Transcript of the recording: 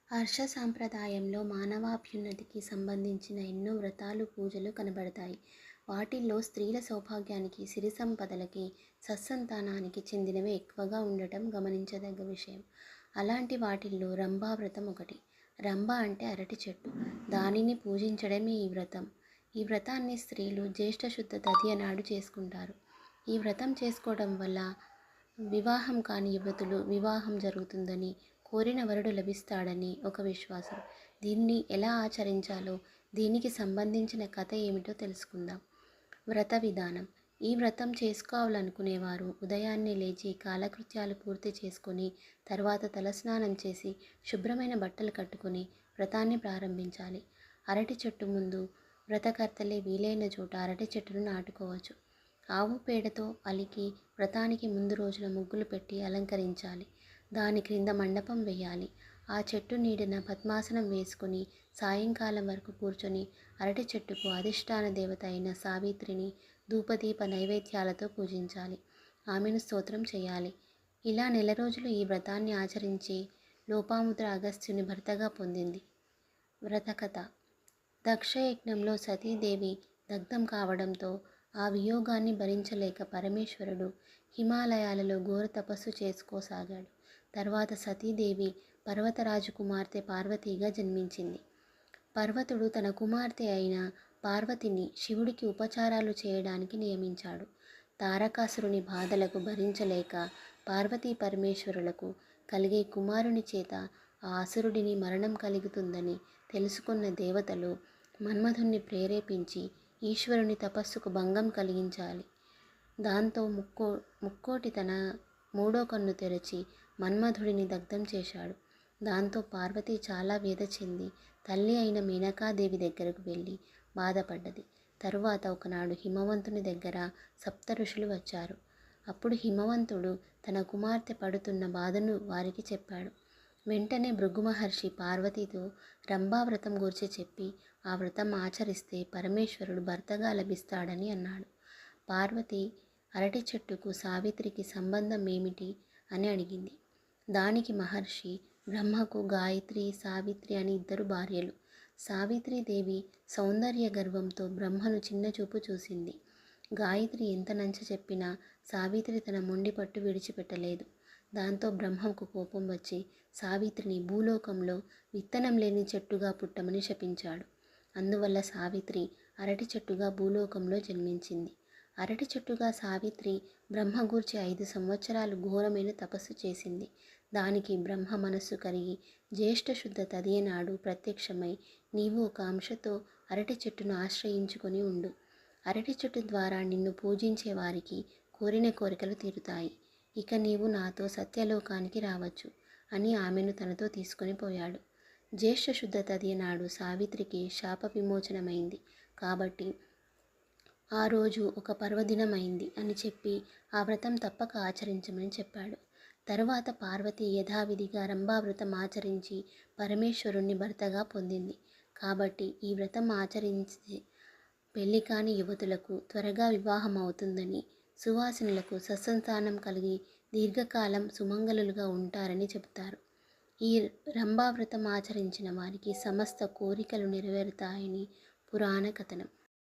హర్ష సాంప్రదాయంలో మానవాభ్యున్నతికి సంబంధించిన ఎన్నో వ్రతాలు, పూజలు కనబడతాయి. వాటిల్లో స్త్రీల సౌభాగ్యానికి, సిరి సంపదలకి, సత్సంతానానికి చెందినవే ఎక్కువగా ఉండటం గమనించదగ్గ విషయం. అలాంటి వాటిల్లో రంభా వ్రతం ఒకటి. రంభ అంటే అరటి చెట్టు. దానిని పూజించడమే ఈ వ్రతం. ఈ వ్రతాన్ని స్త్రీలు జ్యేష్ఠ శుద్ధ తదియ నాడు చేసుకుంటారు. ఈ వ్రతం చేసుకోవడం వల్ల వివాహం కాని యువతులు వివాహం జరుగుతుందని, కోరిన వరుడు లభిస్తాడని ఒక విశ్వాసం. దీన్ని ఎలా ఆచరించాలో, దీనికి సంబంధించిన కథ ఏమిటో తెలుసుకుందాం. వ్రత విధానం. ఈ వ్రతం చేసుకోవాలనుకునేవారు ఉదయాన్నే లేచి కాలకృత్యాలు పూర్తి చేసుకొని, తర్వాత తలస్నానం చేసి శుభ్రమైన బట్టలు కట్టుకొని వ్రతాన్ని ప్రారంభించాలి. అరటి చెట్టు ముందు వ్రతకర్తలే వీలైన చోట అరటి చెట్టును నాటుకోవచ్చు. ఆవు పేడతో అలికి వ్రతానికి ముందు రోజున ముగ్గులు పెట్టి అలంకరించాలి. దాని క్రింద మండపం వేయాలి. ఆ చెట్టు నీడన పద్మాసనం వేసుకుని సాయంకాలం వరకు కూర్చొని అరటి చెట్టుకు అధిష్టాన దేవత అయిన సావిత్రిని ధూపదీప నైవేద్యాలతో పూజించాలి. ఆమెను స్తోత్రం చేయాలి. ఇలా నెల రోజులు ఈ వ్రతాన్ని ఆచరించి లోపాముద్ర అగస్త్యుని భర్తగా పొందింది. వ్రతకథ. దక్షయజ్ఞంలో సతీదేవి దగ్ధం కావడంతో ఆ వియోగాన్ని భరించలేక పరమేశ్వరుడు హిమాలయాలలో ఘోర తపస్సు చేసుకోసాగాడు. తర్వాత సతీదేవి పర్వతరాజు కుమార్తె పార్వతీగా జన్మించింది. పర్వతుడు తన కుమార్తె అయిన పార్వతిని శివుడికి ఉపచారాలు చేయడానికి నియమించాడు. తారకాసురుని బాధలకు భరించలేక పార్వతీ పరమేశ్వరులకు కలిగే కుమారుని చేత ఆ అసురుడిని మరణం కలుగుతుందని తెలుసుకున్న దేవతలు మన్మధుణ్ణి ప్రేరేపించి ఈశ్వరుని తపస్సుకు భంగం కలిగించాలి. దాంతో ముక్కోటి తన మూడో కన్ను తెరచి మన్మధుడిని దగ్ధం చేశాడు. దాంతో పార్వతి చాలా వ్యధ చెంది తల్లి అయిన మేనకాదేవి దగ్గరకు వెళ్ళి బాధపడ్డది. తరువాత ఒకనాడు హిమవంతుని దగ్గర సప్త ఋషులు వచ్చారు. అప్పుడు హిమవంతుడు తన కుమార్తె పడుతున్న బాధను వారికి చెప్పాడు. వెంటనే భృగు మహర్షి పార్వతితో రంభావ్రతం గురించి చెప్పి ఆ వ్రతం ఆచరిస్తే పరమేశ్వరుడు భర్తగా లభిస్తాడని అన్నాడు. పార్వతి అరటి చెట్టుకు సావిత్రికి సంబంధం ఏమిటి అని అడిగింది. దానికి మహర్షి బ్రహ్మకు గాయత్రి, సావిత్రి అని ఇద్దరు భార్యలు. సావిత్రీదేవి సౌందర్య గర్వంతో బ్రహ్మను చిన్నచూపు చూసింది. గాయత్రి ఎంత నంచ చెప్పినా సావిత్రి తన మొండి పట్టు విడిచిపెట్టలేదు. దాంతో బ్రహ్మకు కోపం వచ్చి సావిత్రిని భూలోకంలో విత్తనం లేని చెట్టుగా పుట్టమని శపించాడు. అందువల్ల సావిత్రి అరటి చెట్టుగా భూలోకంలో జన్మించింది. అరటి చెట్టుగా సావిత్రి బ్రహ్మగూర్చి 5 సంవత్సరాలు ఘోరమైన తపస్సు చేసింది. దానికి బ్రహ్మ మనస్సు కరిగి జ్యేష్ఠ శుద్ధ తదియనాడు ప్రత్యక్షమై, నీవు ఒక అంశతో అరటి చెట్టును ఆశ్రయించుకొని ఉండు. అరటి చెట్టు ద్వారా నిన్ను పూజించే వారికి కోరిన కోరికలు తీరుతాయి. ఇక నీవు నాతో సత్యలోకానికి రావచ్చు అని ఆమెను తనతో తీసుకొని పోయాడు. జ్యేష్ఠ శుద్ధ తదియ నాడు సావిత్రికి శాప విమోచనమైంది కాబట్టి ఆ రోజు ఒక పర్వదినమైంది అని చెప్పి ఆ వ్రతం తప్పక ఆచరించమని చెప్పాడు. తరువాత పార్వతి యథావిధిగా రంభావ్రతం ఆచరించి పరమేశ్వరుణ్ణి భర్తగా పొందింది. కాబట్టి ఈ వ్రతం ఆచరించే పెళ్లి కాని యువతులకు త్వరగా వివాహం అవుతుందని, సువాసినులకు సత్సంతానం కలిగి దీర్ఘకాలం సుమంగళులుగా ఉంటారని చెబుతారు. ఈ రంభావ్రతం ఆచరించిన వారికి సమస్త కోరికలు నెరవేరుతాయని పురాణ కథనం.